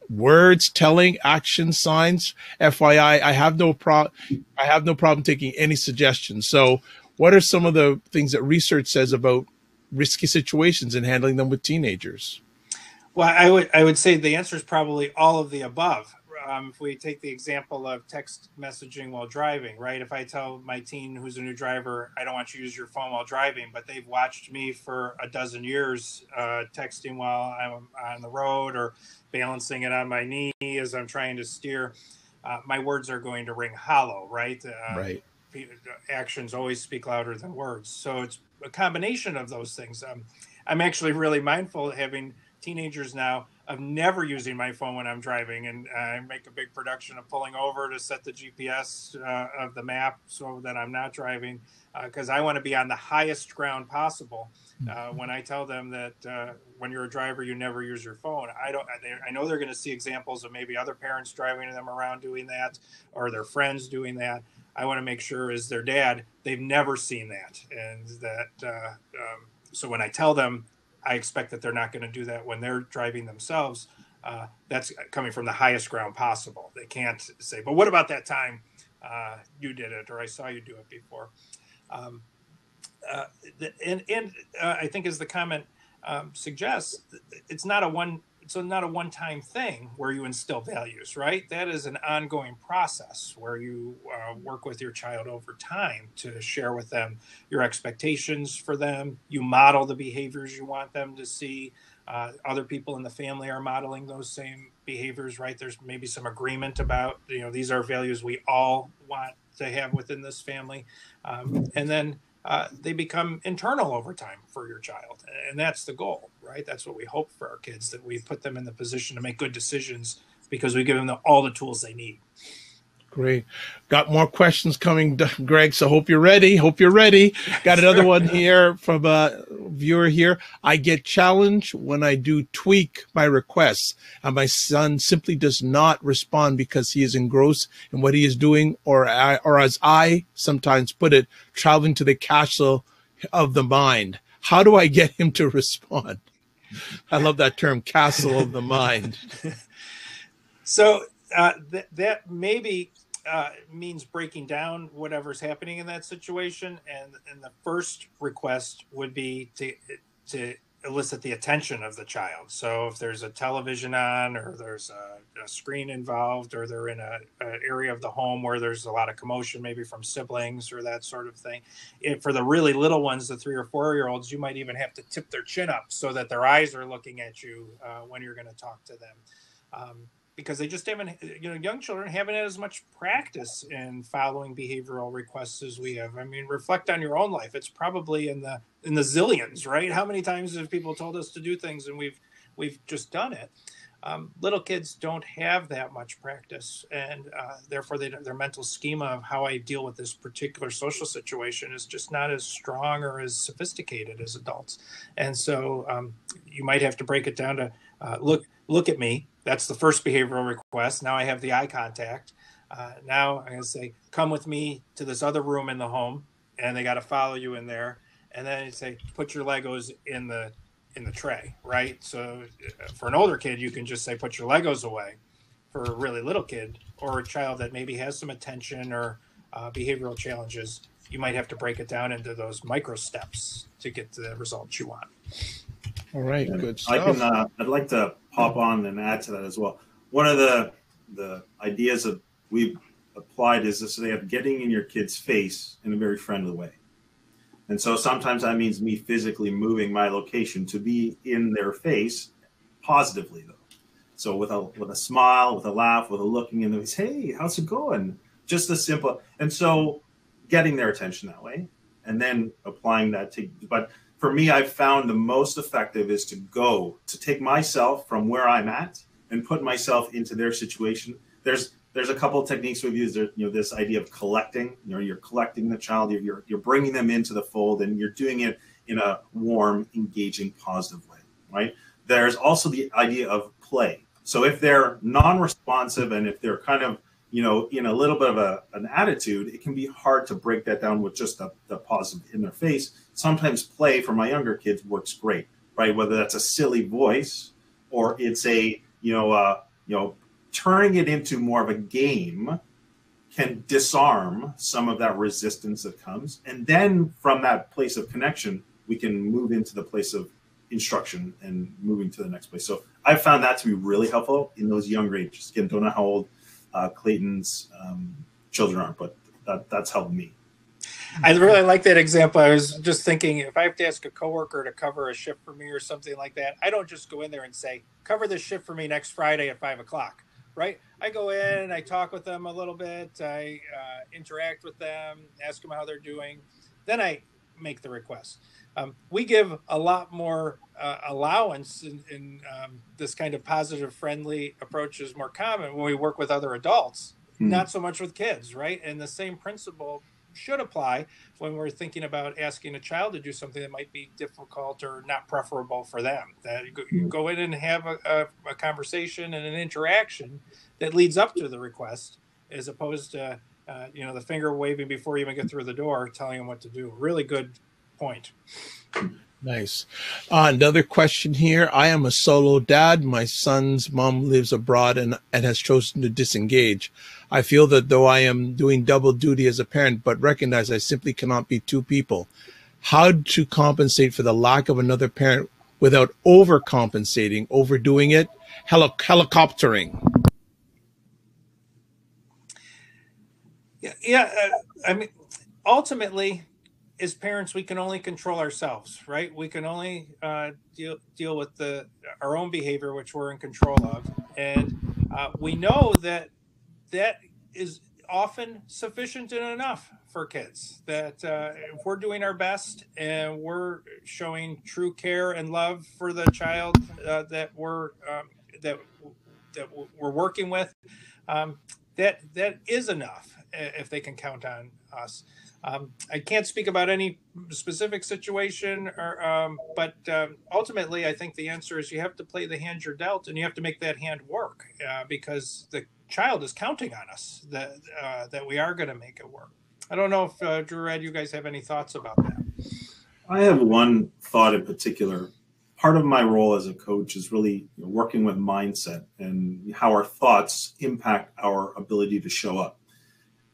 Words, telling, action, signs. FYI, I have no problem taking any suggestions. So what are some of the things that research says about risky situations and handling them with teenagers? Well, I would say the answer is probably all of the above. If we take the example of text messaging while driving, right? If I tell my teen who's a new driver, I don't want you to use your phone while driving, but they've watched me for a dozen years texting while I'm on the road or balancing it on my knee as I'm trying to steer, my words are going to ring hollow, right? Right. Actions always speak louder than words. So it's a combination of those things. I'm actually really mindful of having teenagers now of never using my phone when I'm driving, and I make a big production of pulling over to set the GPS of the map so that I'm not driving, because I want to be on the highest ground possible. When I tell them that when you're a driver, you never use your phone, I know they're going to see examples of maybe other parents driving them around doing that, or their friends doing that. I want to make sure, as their dad, they've never seen that, and that so when I tell them, I expect that they're not going to do that when they're driving themselves. That's coming from the highest ground possible. They can't say, "But what about that time you did it, or I saw you do it before?" And I think, as the comment suggests, it's not a one-time thing where you instill values, right? That is an ongoing process where you work with your child over time to share with them your expectations for them. You model the behaviors you want them to see. Other people in the family are modeling those same behaviors, right? There's maybe some agreement about, these are values we all want to have within this family. And then they become internal over time for your child. And that's the goal, right? That's what we hope for our kids, that we put them in the position to make good decisions because we give them all the tools they need. Great. Got more questions coming, Greg, so hope you're ready. Got another one here from a viewer here. I get challenged when I do tweak my requests, and my son simply does not respond because he is engrossed in what he is doing, or as I sometimes put it, traveling to the castle of the mind. How do I get him to respond? I love that term, castle of the mind. So that maybe means breaking down whatever's happening in that situation, and the first request would be to elicit the attention of the child. So if there's a television on, or there's a screen involved, or they're in an area of the home where there's a lot of commotion, maybe from siblings or that sort of thing. For the really little ones, the 3 or 4-year-olds, you might even have to tip their chin up so that their eyes are looking at you when you're going to talk to them. Because they just haven't, young children haven't had as much practice in following behavioral requests as we have. I mean, reflect on your own life. It's probably in the zillions, right? How many times have people told us to do things and we've just done it? Little kids don't have that much practice, and therefore their mental schema of how I deal with this particular social situation is just not as strong or as sophisticated as adults. And so you might have to break it down to look at me. That's the first behavioral request. Now I have the eye contact. Now I'm going to say, come with me to this other room in the home, and they got to follow you in there. And then you say, put your Legos in the tray, right? So for an older kid, you can just say, put your Legos away. For a really little kid or a child that maybe has some attention or behavioral challenges, you might have to break it down into those micro steps to get the results you want. All right, good stuff. I'd like to pop on and add to that as well. One of the ideas that we've applied is this way of getting in your kid's face in a very friendly way. And so sometimes that means me physically moving my location to be in their face positively, though. So with a smile, with a laugh, with a looking in the face, hey, how's it going? Just a simple. And so getting their attention that way, and then applying that but for me, I've found the most effective is to take myself from where I'm at and put myself into their situation. There's a couple of techniques we've used. This idea of collecting. You're collecting the child. You're bringing them into the fold, and you're doing it in a warm, engaging, positive way. Right. There's also the idea of play. So if they're non-responsive and if they're kind of in a little bit of an attitude, it can be hard to break that down with just the positive in their face. Sometimes play for my younger kids works great, right? Whether that's a silly voice or it's turning it into more of a game can disarm some of that resistance that comes. And then from that place of connection, we can move into the place of instruction and moving to the next place. So I found that to be really helpful in those younger ages. Again, don't know how old Clayton's children are, but that's helped me. I really like that example. I was just thinking, if I have to ask a coworker to cover a shift for me or something like that, I don't just go in there and say, cover this shift for me next Friday at 5:00, right? I go in, I talk with them a little bit, I interact with them, ask them how they're doing. Then I make the request. We give a lot more allowance in this kind of positive, friendly approach is more common when we work with other adults, not so much with kids, right? And the same principle should apply when we're thinking about asking a child to do something that might be difficult or not preferable for them. That you go in and have a conversation and an interaction that leads up to the request, as opposed to the finger waving before you even get through the door, telling them what to do. Really good point. Nice. Another question here. I am a solo dad. My son's mom lives abroad and has chosen to disengage. I feel that though I am doing double duty as a parent, but recognize I simply cannot be two people. How to compensate for the lack of another parent without overcompensating, overdoing it, helicoptering? I mean, ultimately, as parents, we can only control ourselves, right? We can only deal with our own behavior, which we're in control of, and we know that is often sufficient and enough for kids. That if we're doing our best and we're showing true care and love for the child that we're working with, that is enough if they can count on us. I can't speak about any specific situation, but ultimately, I think the answer is you have to play the hand you're dealt, and you have to make that hand work because the child is counting on us that we are going to make it work. I don't know if Drew, Ed, you guys have any thoughts about that. I have one thought in particular. Part of my role as a coach is really working with mindset and how our thoughts impact our ability to show up.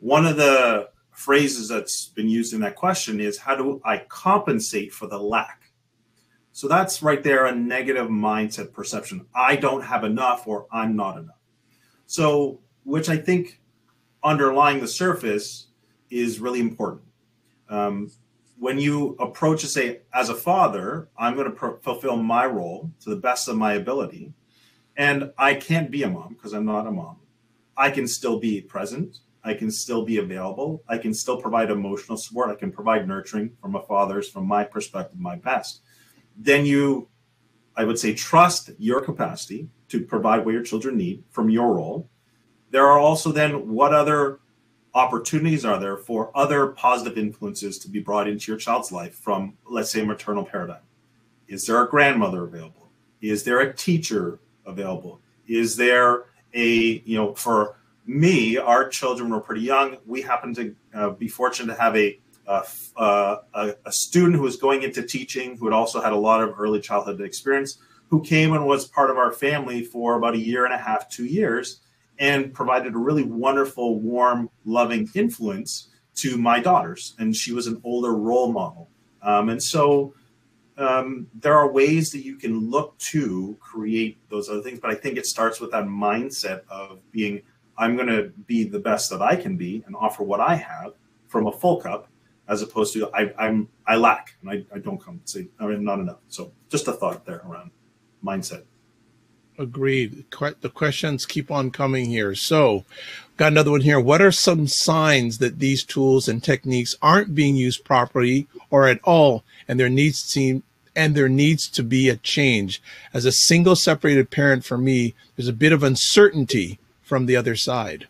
One of the phrases that's been used in that question is, how do I compensate for the lack? So that's right there, a negative mindset perception. I don't have enough, or I'm not enough. So, which I think underlying the surface is really important. When you approach to say, as a father, I'm going to fulfill my role to the best of my ability, and I can't be a mom because I'm not a mom. I can still be present. I can still be available. I can still provide emotional support. I can provide nurturing from a father's, from my perspective, my best. Then you, I would say, trust your capacity to provide what your children need from your role. There are also then what other opportunities are there for other positive influences to be brought into your child's life from, let's say, a maternal paradigm? Is there a grandmother available? Is there a teacher available? Is there for me, our children were pretty young. We happened to be fortunate to have a student who was going into teaching, who had also had a lot of early childhood experience, who came and was part of our family for about 1.5 to 2 years, and provided a really wonderful, warm, loving influence to my daughters. And she was an older role model. And so there are ways that you can look to create those other things. But I think it starts with that mindset of being, I'm going to be the best that I can be and offer what I have from a full cup, as opposed to I lack and I don't compensate. I'm not enough. So just a thought there around mindset. Agreed. The questions keep on coming here. So got another one here. What are some signs that these tools and techniques aren't being used properly or at all, and there needs to be a change? As a single separated parent, for me, there's a bit of uncertainty from the other side.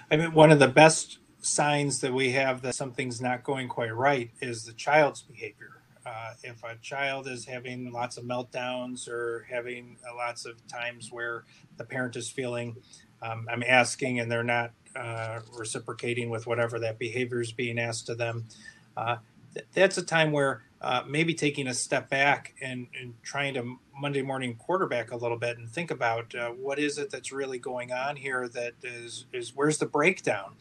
I mean, one of the best signs that we have that something's not going quite right is the child's behavior. If a child is having lots of meltdowns or having lots of times where the parent is feeling, I'm asking and they're not reciprocating with whatever that behavior is being asked of them, that's a time where maybe taking a step back and trying to Monday morning quarterback a little bit and think about what is it that's really going on here, that is where's the breakdown?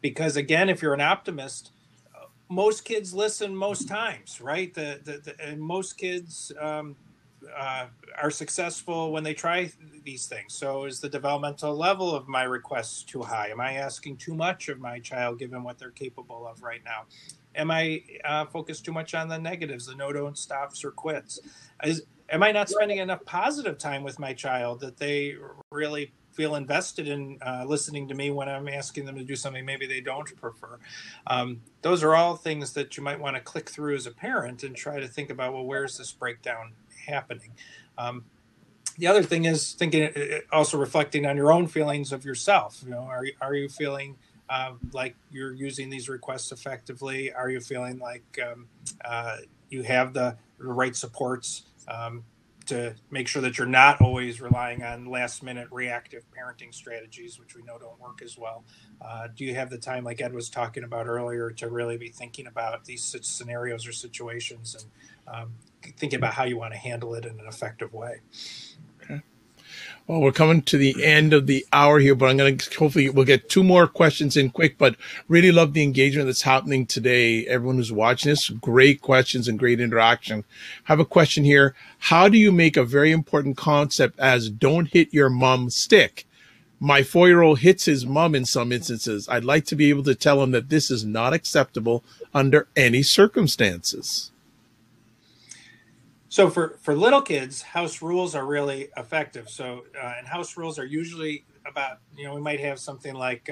Because again, if you're an optimist, most kids listen most times, right? And most kids are successful when they try these things. So is the developmental level of my requests too high? Am I asking too much of my child given what they're capable of right now? Am I focused too much on the negatives, the no, don't, stops, or quits? Am I not spending enough positive time with my child that they really feel invested in listening to me when I'm asking them to do something maybe they don't prefer. Those are all things that you might want to click through as a parent and try to think about, well, where's this breakdown happening? The other thing is thinking, also reflecting on your own feelings of yourself. Are you feeling like you're using these requests effectively? Are you feeling like you have the right supports to make sure that you're not always relying on last minute reactive parenting strategies, which we know don't work as well? Do you have the time, like Ed was talking about earlier, to really be thinking about these scenarios or situations and thinking about how you want to handle it in an effective way? Well, we're coming to the end of the hour here, but I'm going to hopefully we'll get 2 more questions in quick, but really love the engagement that's happening today. Everyone who's watching this, great questions and great interaction. I have a question here. How do you make a very important concept as don't hit your mom stick? My 4-year-old hits his mom in some instances. I'd like to be able to tell him that this is not acceptable under any circumstances. So for little kids, house rules are really effective. So and house rules are usually about, we might have something like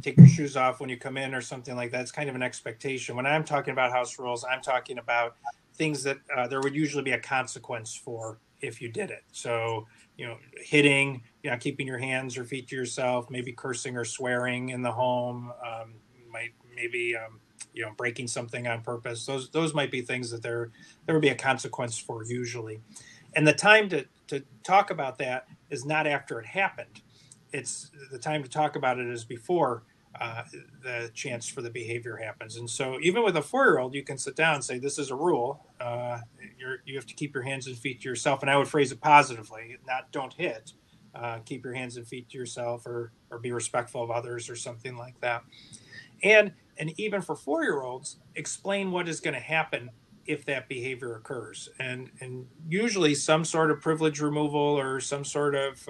take your shoes off when you come in or something like that. It's kind of an expectation. When I'm talking about house rules, I'm talking about things that there would usually be a consequence for if you did it. So, hitting, keeping your hands or feet to yourself, maybe cursing or swearing in the home, maybe breaking something on purpose. Those might be things that there would be a consequence for usually. And the time to talk about that is not after it happened. It's the time to talk about it is before the chance for the behavior happens. And so even with a 4-year-old, you can sit down and say, this is a rule. You have to keep your hands and feet to yourself. And I would phrase it positively, not don't hit. Keep your hands and feet to yourself or be respectful of others or something like that. And even for 4-year-olds, explain what is going to happen if that behavior occurs. And usually some sort of privilege removal or some sort of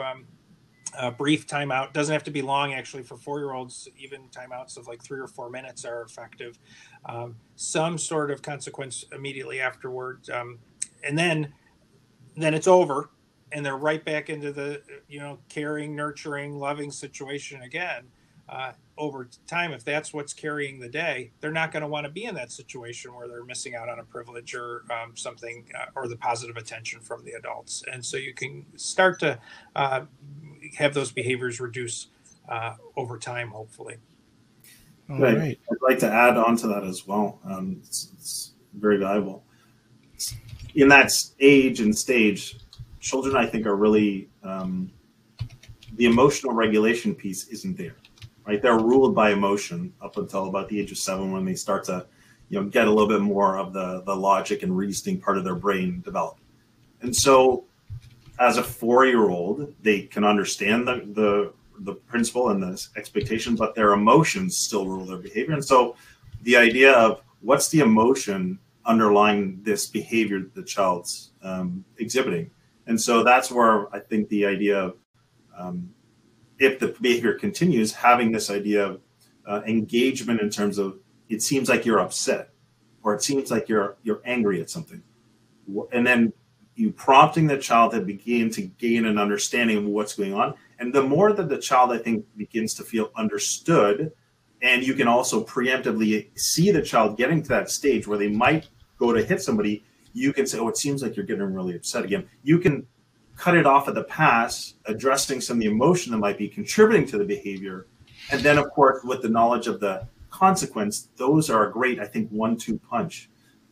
brief timeout. Doesn't have to be long, actually. For 4-year-olds, even timeouts of like 3 or 4 minutes are effective. Some sort of consequence immediately afterwards. And then it's over and they're right back into the, caring, nurturing, loving situation again. Over time, if that's what's carrying the day, they're not going to want to be in that situation where they're missing out on a privilege or something or the positive attention from the adults. And so you can start to have those behaviors reduce over time, hopefully. All right. I'd like to add on to that as well. It's very valuable. In that age and stage, children, I think, are really the emotional regulation piece isn't there. Right, they're ruled by emotion up until about the age of 7 when they start to, get a little bit more of the logic and reasoning part of their brain develop. And so, as a 4-year-old, they can understand the principle and the expectation, but their emotions still rule their behavior. And so, the idea of what's the emotion underlying this behavior that the child's exhibiting, and so that's where I think the idea of if the behavior continues, having this idea of engagement in terms of it seems like you're upset or it seems like you're angry at something. And then you prompting the child to begin to gain an understanding of what's going on. And the more that the child, I think, begins to feel understood, and you can also preemptively see the child getting to that stage where they might go to hit somebody, you can say, oh, it seems like you're getting really upset again. You can cut it off at the pass, addressing some of the emotion that might be contributing to the behavior. And then, of course, with the knowledge of the consequence, those are a great, I think, 1-2 punch.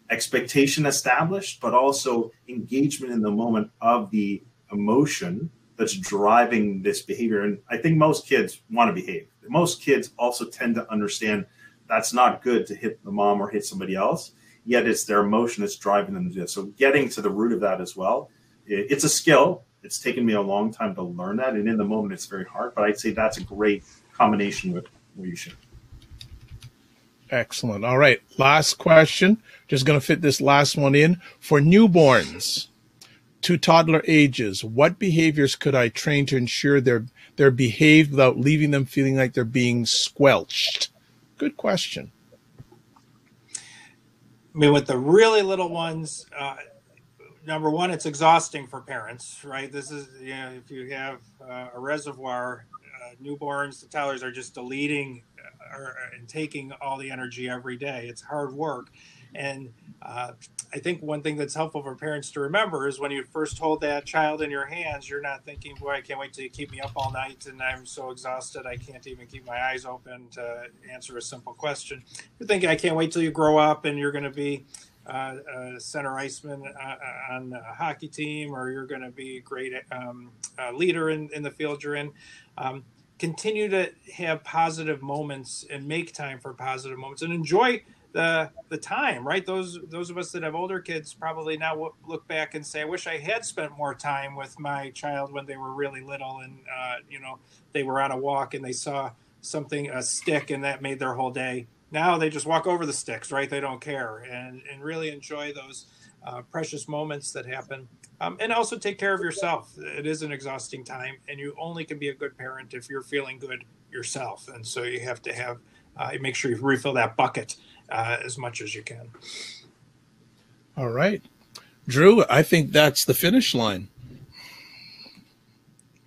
Expectation established, but also engagement in the moment of the emotion that's driving this behavior. And I think most kids want to behave. Most kids also tend to understand that's not good to hit the mom or hit somebody else, yet it's their emotion that's driving them to do it. So getting to the root of that as well. It's a skill. It's taken me a long time to learn that. And in the moment, it's very hard. But I'd say that's a great combination with what you should. Excellent. All right. Last question. Just going to fit this last one in. For newborns to toddler ages, what behaviors could I train to ensure they're behaved without leaving them feeling like they're being squelched? Good question. I mean, with the really little ones, number one, it's exhausting for parents, right? This is, you know, if you have a reservoir, newborns, the toddlers are just deleting and taking all the energy every day. It's hard work. And I think one thing that's helpful for parents to remember is when you first hold that child in your hands, you're not thinking, boy, I can't wait till you keep me up all night and I'm so exhausted I can't even keep my eyes open to answer a simple question. You're thinking, I can't wait till you grow up and you're going to be a center iceman on a hockey team, or you're going to be a great leader in the field you're in. Continue to have positive moments and make time for positive moments and enjoy the time, right? Those of us that have older kids probably now look back and say, I wish I had spent more time with my child when they were really little and, you know, they were on a walk and they saw something, a stick, and that made their whole day. Now they just walk over the sticks, right? They don't care, and really enjoy those precious moments that happen. And also take care of yourself. It is an exhausting time, and you only can be a good parent if you're feeling good yourself. And so you have to have, make sure you refill that bucket as much as you can. All right. Drew, I think that's the finish line.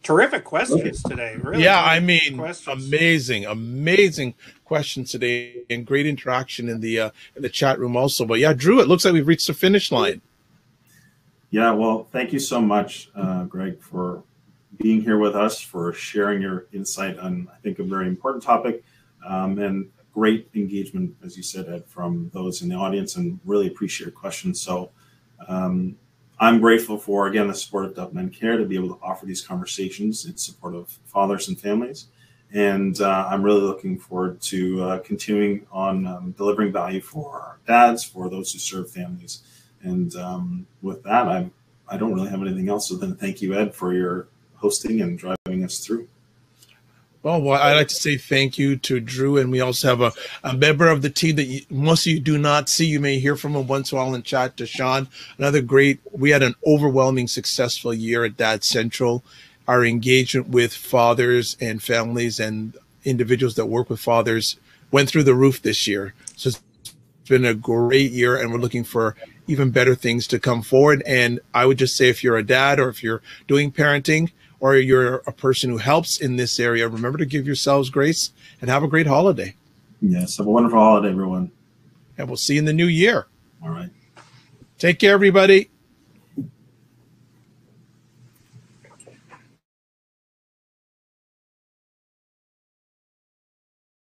Terrific questions today. Really, yeah, I mean, questions. amazing questions today, and great interaction in the chat room also. But yeah, Drew, it looks like we've reached the finish line. Yeah, well, thank you so much, Greg, for being here with us, for sharing your insight on, I think, a very important topic, and great engagement, as you said, Ed, from those in the audience, and really appreciate your questions. So I'm grateful for, again, the support of Dove Men Care to be able to offer these conversations in support of fathers and families. And I'm really looking forward to continuing on delivering value for dads, for those who serve families. And with that, I don't really have anything else other than thank you, Ed, for your hosting and driving us through. Well, I'd like to say thank you to Drew, and we also have a member of the team that most of you do not see. You may hear from him once in a while in chat, to Sean. We had an overwhelming successful year at Dad Central. Our engagement with fathers and families and individuals that work with fathers went through the roof this year. So it's been a great year, and we're looking for even better things to come forward. And I would just say, if you're a dad, or if you're doing parenting, or you're a person who helps in this area, remember to give yourselves grace and have a great holiday. Yes, have a wonderful holiday, everyone. And we'll see you in the new year. All right. Take care, everybody.